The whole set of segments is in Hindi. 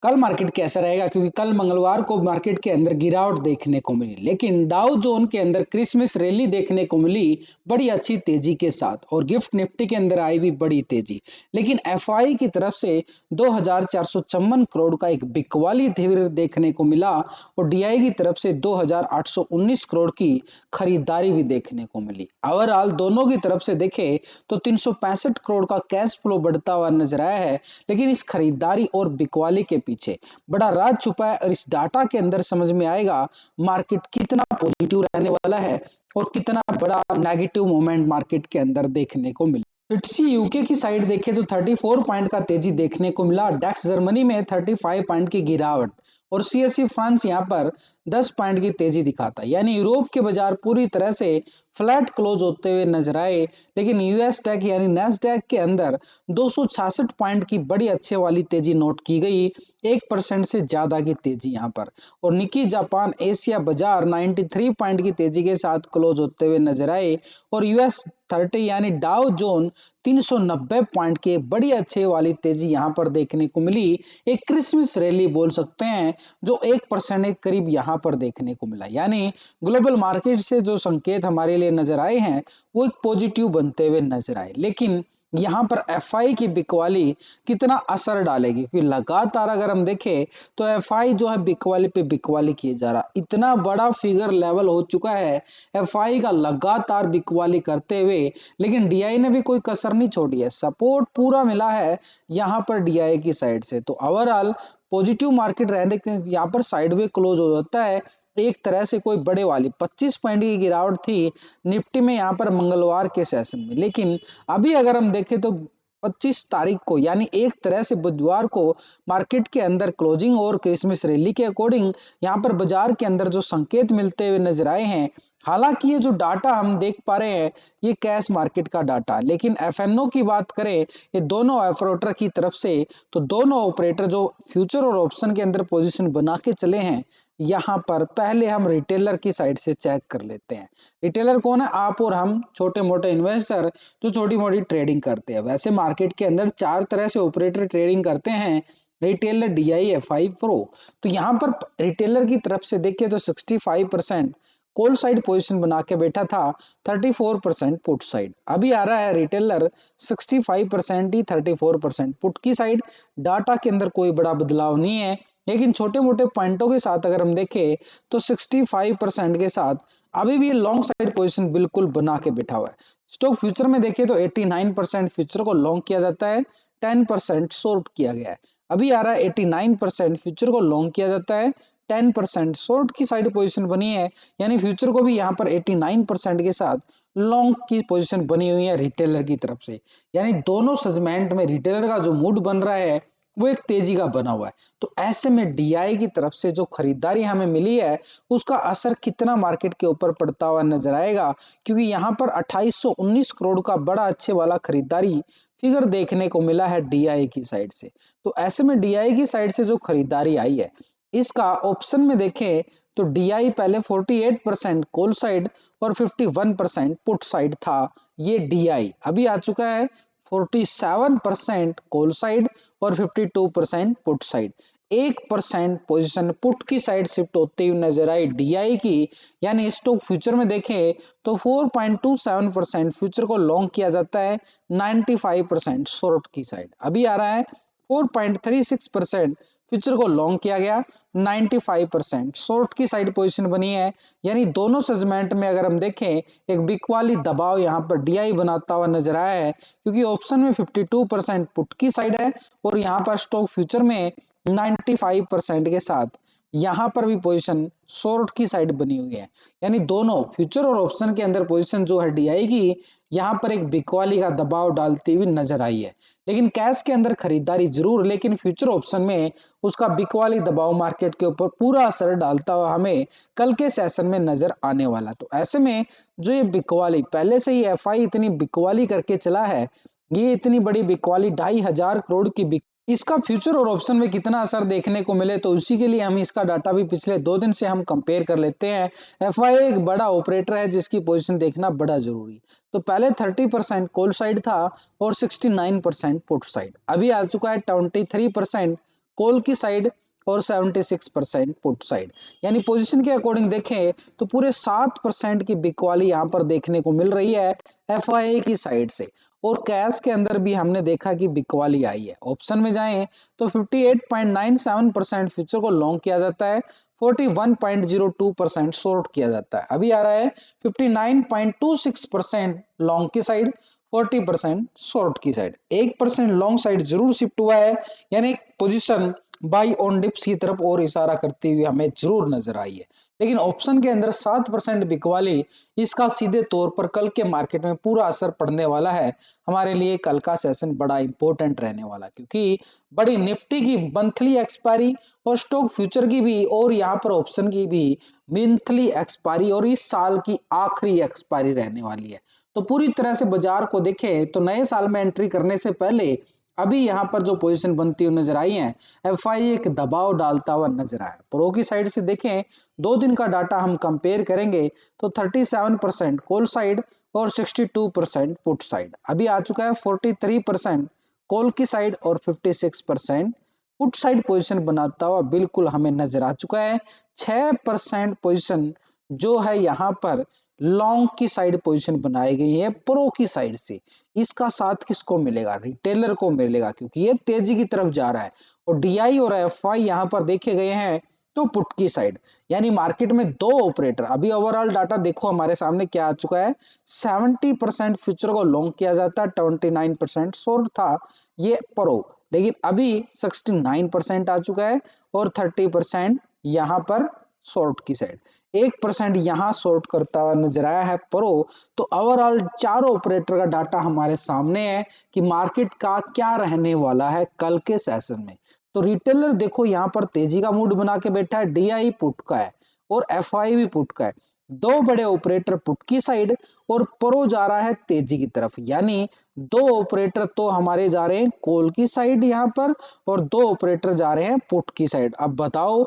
कल मार्केट कैसा रहेगा, क्योंकि कल मंगलवार को मार्केट के अंदर गिरावट देखने को मिली, लेकिन डाउ जोन के अंदर क्रिसमस रैली देखने को मिली बड़ी अच्छी तेजी के साथ, और गिफ्ट निफ्टी के अंदर आई भी बड़ी तेजी। लेकिन एफआई की तरफ से 2454 करोड़ का एक बिकवाली धीर देखने को मिला, और डीआई की तरफ से 2819 करोड़ की खरीदारी भी देखने को मिली। ओवरऑल दोनों की तरफ से देखे तो 365 करोड़ का कैश फ्लो बढ़ता हुआ नजर आया है, लेकिन इस खरीदारी और बिकवाली के पीछे बड़ा राज छुपा है, और इस डाटा के अंदर समझ में आएगा मार्केट कितना पॉजिटिव रहने वाला है और कितना बड़ा नेगेटिव मोमेंट मार्केट के अंदर देखने को मिला। फिट्सी यूके की साइड देखें तो 34 पॉइंट का तेजी देखने को मिला, डेक्स जर्मनी में 35 पॉइंट की गिरावट, और सीएसई फ्रांस यहां पर 10 पॉइंट की तेजी दिखाता है। यानी यूरोप के बाजार पूरी तरह से फ्लैट क्लोज होते हुए नजर आए, लेकिन यूएस टेक यानी नेस्डैक के अंदर 266 पॉइंट की बड़ी अच्छे वाली तेजी नोट की गई, 1% से ज्यादा की तेजी यहां पर। और निकी जापान एशिया बाजार 93 पॉइंट की तेजी के साथ क्लोज होते हुए नजर आए, और यूएस 30 यानी डाउ जोन 390 पॉइंट की बड़ी अच्छे वाली तेजी यहां पर देखने को मिली। एक क्रिसमस रैली बोल सकते हैं जो 1% के करीब यहां पर देखने को मिला। यानी ग्लोबल मार्केट से जो संकेत हमारे लिए नजर आए हैं वो एक पॉजिटिव बनते हुए नजर आए, लेकिन यहां पर एफआई की बिकवाली कितना असर डालेगी, क्योंकि लगातार अगर हम देखें तो एफआई जो है बिकवाली पे बिकवाली किए जा रहा, इतना बड़ा फिगर लेवल हो चुका है एफआई का लगातार बिकवाली करते हुए, लेकिन डीआई ने भी कोई कसर नहीं छोड़ी है, सपोर्ट पूरा मिला है यहां पर डीआई की साइड से। तो ओवरऑल पॉजिटिव मार्केट रहने के यहाँ पर साइडवे क्लोज हो जाता है, एक तरह से कोई बड़े वाली 25 पॉइंट की गिरावट थी निफ्टी में यहाँ पर मंगलवार के सेशन में। लेकिन अभी अगर हम देखें तो 25 तारीख को यानी एक तरह से बुधवार को मार्केट के अंदर क्लोजिंग और क्रिसमस रैली के अकॉर्डिंग यहाँ पर बाजार के अंदर जो संकेत मिलते हुए नजर आए हैं, हालांकि ये जो डाटा हम देख पा रहे हैं ये कैश मार्केट का डाटा, लेकिन एफएनओ की बात करें ये दोनों ऑपरेटर की तरफ से, तो दोनों ऑपरेटर जो फ्यूचर और ऑप्शन के अंदर पोजीशन बना के चले हैं, यहाँ पर पहले हम रिटेलर की साइड से चेक कर लेते हैं। रिटेलर कौन है? आप और हम छोटे मोटे इन्वेस्टर जो छोटी मोटी ट्रेडिंग करते हैं। वैसे मार्केट के अंदर 4 तरह से ऑपरेटर ट्रेडिंग करते हैं, रिटेलर, डीआई, एफआई, प्रो। तो यहाँ पर रिटेलर की तरफ से देखिए तो 65% कॉल साइड पोजीशन बना के बैठा था, 34% पुट साइड। अभी आ रहा है रिटेलर 65% ही 34% पुट की साइड। डाटा के अंदर कोई बड़ा बदलाव नहीं है, लेकिन छोटे मोटे पॉइंटों के साथ अगर हम देखें तो 65% के साथ अभी भी लॉन्ग साइड पोजीशन बिल्कुल बना के बैठा हुआ है। स्टॉक फ्यूचर में देखें तो 89% फ्यूचर को लॉन्ग किया जाता है, 10% शॉर्ट किया गया है। अभी आ रहा है 89% फ्यूचर को लॉन्ग किया जाता है, 10% शॉर्ट की साइड पोजीशन बनी है। यानी फ्यूचर को भी यहाँ पर 89% के साथ लॉन्ग की पोजीशन बनी हुई है रिटेलर की तरफ से। यानी दोनों सेगमेंट में रिटेलर का जो मूड बन रहा है वो एक तेजी का बना हुआ है। तो ऐसे में डीआई की तरफ से जो खरीदारी हमें मिली है उसका असर कितना मार्केट के ऊपर पड़ता हुआ नजर आएगा, क्योंकि यहाँ पर 2819 करोड़ का बड़ा अच्छे वाला खरीदारी फिगर देखने को मिला है डीआई की साइड से। तो ऐसे में डीआई की साइड से जो खरीदारी आई है इसका ऑप्शन में देखें तो डीआई पहले 48% कॉल साइड और 51% पुट साइड था। ये डीआई अभी आ चुका है 47% कॉल साइड और 52% पुट साइड। 1% पोजीशन पुट की साइड शिफ्ट होते हुए नजर आई डीआई की। यानी स्टॉक फ्यूचर में देखें तो 4.27% फ्यूचर को लॉन्ग किया जाता है, 95% शॉर्ट की साइड। अभी आ रहा है 4.36% फ्यूचर को लॉन्ग किया गया, 95% शॉर्ट की साइड पोजीशन बनी है। यानी दोनों सेगमेंट में अगर हम देखें एक बिग वाली दबाव यहाँ पर डीआई बनाता हुआ नजर आया है, क्योंकि ऑप्शन में 52% पुट की साइड है और यहाँ पर स्टॉक फ्यूचर में 95% के साथ यहाँ पर भी पोजीशन शॉर्ट की साइड बनी हुई है। यानी दोनों फ्यूचर और ऑप्शन के अंदर पोजीशन जो है डीआई की यहाँ पर एक बिकवाली का दबाव डालती हुई नजर आई है। लेकिन कैश के अंदर खरीदारी जरूर, लेकिन फ्यूचर ऑप्शन में उसका बिकवाली दबाव मार्केट के ऊपर पूरा असर डालता हुआ हमें कल के सेशन में नजर आने वाला। तो ऐसे में जो ये बिकवाली पहले से ही एफआई इतनी बिकवाली करके चला है, ये इतनी बड़ी बिकवाली 2500 करोड़ की इसका फ्यूचर और ऑप्शन में कितना असर देखने को मिले, तो उसी के लिए हम इसका डाटा भी पिछले 2 दिन से हम कंपेयर कर लेते हैं। एफआई एक बड़ा ऑपरेटर है जिसकी पोजीशन देखना बड़ा जरूरी। तो पहले 30% कॉल साइड था और 69% पुट साइड। अभी आ चुका है 23% कॉल की साइड और 76% पुट साइड। यानी पोजीशन के अकॉर्डिंग देखें तो पूरे 7% की बिकवाली यहाँ पर देखने को मिल रही है एफआईआई की साइड से। और कैश के अंदर भी हमने देखा कि बिकवाली आई है। ऑप्शन में जाएं तो 58.97% फ्यूचर को लॉन्ग किया जाता है, 41.02% शॉर्ट किया जाता है। अभी आ रहा है 59.26% लॉन्ग की साइड, 40% शॉर्ट की साइड। 1% लॉन्ग साइड जरूर शिफ्ट हुआ है, यानी पोजीशन बाई ऑन डिप्स की तरफ और इशारा करती हुई हमें जरूर नजर आई है। लेकिन ऑप्शन के अंदर 7% बिकवाली, इसका सीधे तौर पर कल के मार्केट में पूरा असर पड़ने वाला है। हमारे लिए कल का सेशन बड़ा इंपॉर्टेंट रहने वाला, क्योंकि बड़ी निफ्टी की मंथली एक्सपायरी और स्टॉक फ्यूचर की भी और यहाँ पर ऑप्शन की भी मंथली एक्सपायरी और इस साल की आखिरी एक्सपायरी रहने वाली है। तो पूरी तरह से बाजार को देखें तो नए साल में एंट्री करने से पहले अभी यहाँ पर जो पोजीशन बनती हुई नजर आई है, एफआई एक दबाव डालता हुआ नजर आया। प्रो की साइड से देखें, 2 दिन का डाटा हम कंपेयर करेंगे तो 37% कॉल साइड और 62% पुट साइड। अभी आ चुका है 43% कॉल की साइड और 56% पुट साइड पोजीशन बनाता हुआ बिल्कुल हमें नजर आ चुका है। 6% पोजीशन जो है यहाँ पर लॉन्ग की साइड पोजीशन बनाई गई है प्रो की साइड से। इसका साथ किसको मिलेगा? रिटेलर को मिलेगा, क्योंकि ये तेजी की तरफ जा रहा है। और डीआई और एफआई यहाँ पर देखे गए हैं तो पुट की साइड, यानी मार्केट में 2 ऑपरेटर। अभी ओवरऑल डाटा देखो हमारे सामने क्या आ चुका है, 70% फ्यूचर को लॉन्ग किया जाता है, 29% शॉर्ट था ये प्रो। लेकिन अभी 69% आ चुका है और 30% यहाँ पर शॉर्ट की साइड। 1% यहाँ शॉर्ट करता हुआ नजर आया है प्रो। तो ओवरऑल 4 ऑपरेटर का डाटा हमारे सामने है कि मार्केट का क्या रहने वाला है कल के सेशन में। तो रिटेलर देखो यहाँ पर तेजी का मूड बना के बैठा है, डीआई पुट का है और एफआई भी पुट का है। 2 बड़े ऑपरेटर पुट की साइड और प्रो जा रहा है तेजी की तरफ, यानी 2 ऑपरेटर तो हमारे जा रहे हैं कॉल की साइड यहाँ पर और 2 ऑपरेटर जा रहे हैं पुट की साइड। अब बताओ,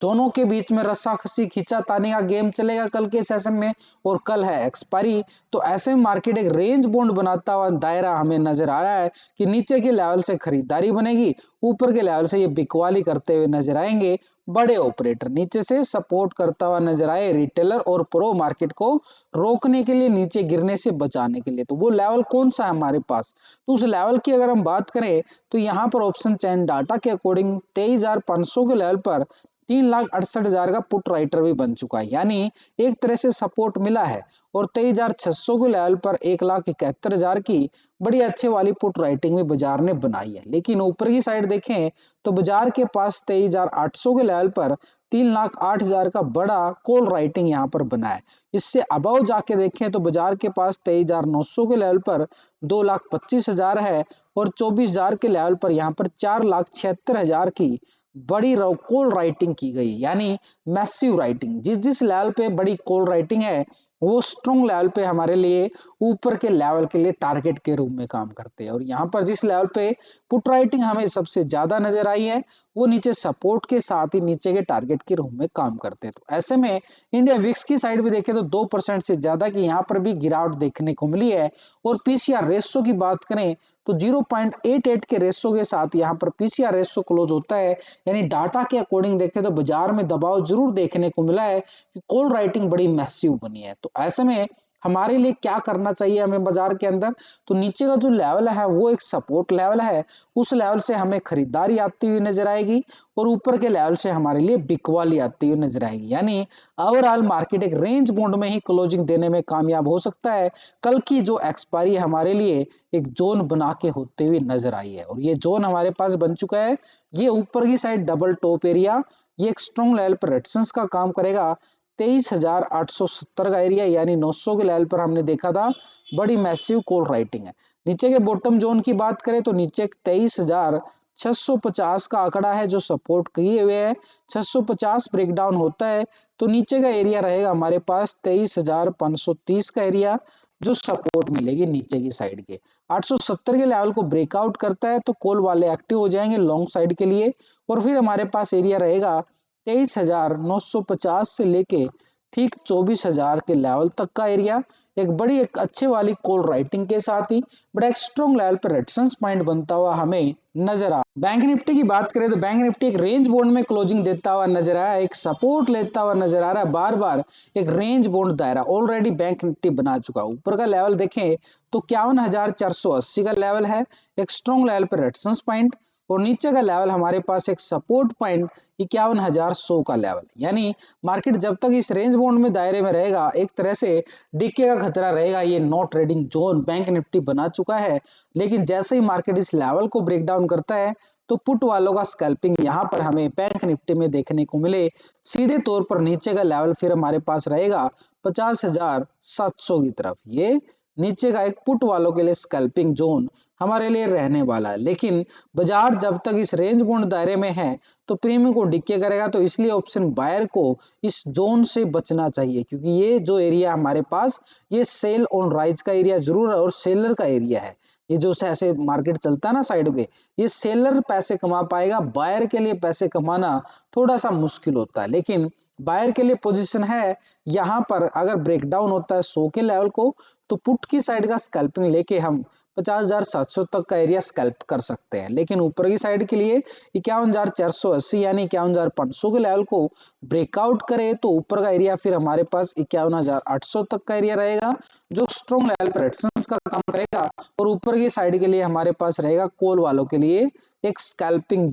दोनों के बीच में रस्साकसी खींचातानी का गेम चलेगा कल के सेशन में, और कल है एक्सपायरी। तो ऐसे में मार्केट एक रेंज बॉन्ड बनाता हुआ दायरा हमें नजर आ रहा है कि नीचे के लेवल से खरीदारी बनेगी, ऊपर के लेवल से ये बिकवाली करते हुए नजर आएंगे बड़े ऑपरेटर। नीचे से सपोर्ट करता हुआ नजर आए रिटेलर और प्रो मार्केट को रोकने के लिए, नीचे गिरने से बचाने के लिए। तो वो लेवल कौन सा है हमारे पास? तो उस लेवल की अगर हम बात करें तो यहाँ पर ऑप्शन चैन डाटा के अकॉर्डिंग 23,500 के लेवल पर 3,68,000 का पुट राइटर भी बन चुका है, यानी एक तरह से सपोर्ट मिला है। और 23,600 के लेवल पर 1,71,000 की बड़ी अच्छे वाली पुट राइटिंग भी बाजार ने बनाई है। लेकिन ऊपर की साइड देखें तो बाजार के पास 23,800 के लेवल पर 3,08,000 का बड़ा कॉल राइटिंग यहाँ पर बना है। इससे अबव जाके देखें तो बाजार के पास 23,900 के लेवल पर 2,25,000 है और 24,000 के लेवल पर यहाँ पर 4,76,000 की बड़ी कॉल राइटिंग की गई, यानी मैसिव राइटिंग। जिस जिस लेवल पे बड़ी कॉल राइटिंग है वो स्ट्रॉन्ग लेवल पे हमारे लिए ऊपर के लेवल के लिए टारगेट के रूप में काम करते हैं। और यहाँ पर जिस लेवल पे पुट राइटिंग हमें सबसे ज्यादा नजर आई है वो नीचे सपोर्ट के साथ ही नीचे के टारगेट के रूप में काम करते हैं। तो ऐसे में इंडिया विक्स की साइड भी देखें तो 2% से ज्यादा की यहाँ पर भी गिरावट देखने को मिली है। और पीसीआर रेशो की बात करें तो 0.88 के रेशो के साथ यहाँ पर पीसीआर रेशो क्लोज होता है। यानी डाटा के अकॉर्डिंग देखें तो बाजार में दबाव जरूर देखने को मिला है कि कॉल राइटिंग बड़ी मैसिव बनी है। तो ऐसे में हमारे लिए क्या करना चाहिए हमें बाजार के अंदर? तो नीचे का जो लेवल है वो एक सपोर्ट लेवल है, उस लेवल से हमें खरीदारी आती हुई नजर आएगी और ऊपर के लेवल से हमारे लिए बिकवाली आती हुई नजर आएगी। यानी ओवरऑल मार्केट एक रेंज बॉन्ड में ही क्लोजिंग देने में कामयाब हो सकता है। कल की जो एक्सपायरी हमारे लिए एक जोन बना के होते हुए नजर आई है और ये जोन हमारे पास बन चुका है। ये ऊपर की साइड डबल टॉप एरिया, ये एक स्ट्रॉन्ग लेवल पर रेजिस्टेंस का काम करेगा। 23,870 का एरिया यानी 900 के लेवल पर हमने देखा था बड़ी मैसिव कॉल राइटिंग है। नीचे के बॉटम जोन की बात करें तो नीचे 23,650 का आंकड़ा है जो सपोर्ट किए हुए है। 650 ब्रेकडाउन होता है तो नीचे का एरिया रहेगा हमारे पास 23,530 का एरिया जो सपोर्ट मिलेगी नीचे की साइड के। 870 के लेवल को ब्रेकआउट करता है तो कॉल वाले एक्टिव हो जाएंगे लॉन्ग साइड के लिए और फिर हमारे पास एरिया रहेगा 23,950 से लेके ठीक 24,000 के लेवल तक का एरिया। एक बड़ी एक अच्छे वाली कॉल राइटिंग के साथ ही बड़ा एक स्ट्रॉन्ग लेवल पर रेजिस्टेंस पॉइंट बनता हुआ हमें नजर आ। बैंक निफ्टी की बात करें तो बैंक निफ्टी एक रेंज बोर्ड में क्लोजिंग देता हुआ नजर आया, एक सपोर्ट लेता हुआ नजर आ रहा है, बार बार एक रेंज बोर्ड दायरा ऑलरेडी बैंक निफ्टी बना चुका। ऊपर का लेवल देखें तो 51,480 का लेवल है, एक स्ट्रॉन्ग लेवल पर रेजिस्टेंस पॉइंट, और नीचे का लेवल हमारे पास एक सपोर्ट पॉइंट 51,100 का लेवल। यानी मार्केट जब तक इस रेंज बाउंड में दायरे में रहेगा एक तरह से डीके का खतरा रहेगा। ये no trading zone bank nifty बना चुका है, लेकिन जैसे ही मार्केट इस लेवल को ब्रेक डाउन करता है तो पुट वालों का स्कैल्पिंग यहां पर हमें बैंक निफ्टी में देखने को मिले। सीधे तौर पर नीचे का लेवल फिर हमारे पास रहेगा 50,700 की तरफ। ये नीचे का एक पुट वालों के लिए स्कैल्पिंग जोन हमारे लिए रहने वाला है। लेकिन बाजार जब तक इस रेंज बाउंड दायरे में है तो प्रीमियम को डिक्के करेगा, तो इसलिए ऑप्शन बायर को इस जोन से बचना चाहिए, क्योंकि ये जो एरिया हमारे पास ये सेल ऑन राइज का एरिया जरूर है और सेलर का एरिया है। ये जो ऐसे मार्केट चलता है ना साइड पे, ये सेलर पैसे कमा पाएगा, बायर के लिए पैसे कमाना थोड़ा सा मुश्किल होता है। लेकिन बायर के लिए पोजीशन है यहाँ पर, अगर ब्रेकडाउन होता है 100 के लेवल को तो पुट की साइड का स्कैल्पिंग लेके हम 50,700 तक का एरिया स्कैल्प कर सकते हैं। लेकिन ऊपर की साइड के लिए 51,480 यानी 51,500 के लेवल को ब्रेकआउट करे तो ऊपर का एरिया फिर हमारे पास 51,800 तक का एरिया रहेगा, जो स्ट्रॉन्ग लेवल पर रेजिस्टेंस का काम करेगा। और ऊपर की साइड के लिए हमारे पास रहेगा कॉल वालों के लिए एक स्कैल्पिंग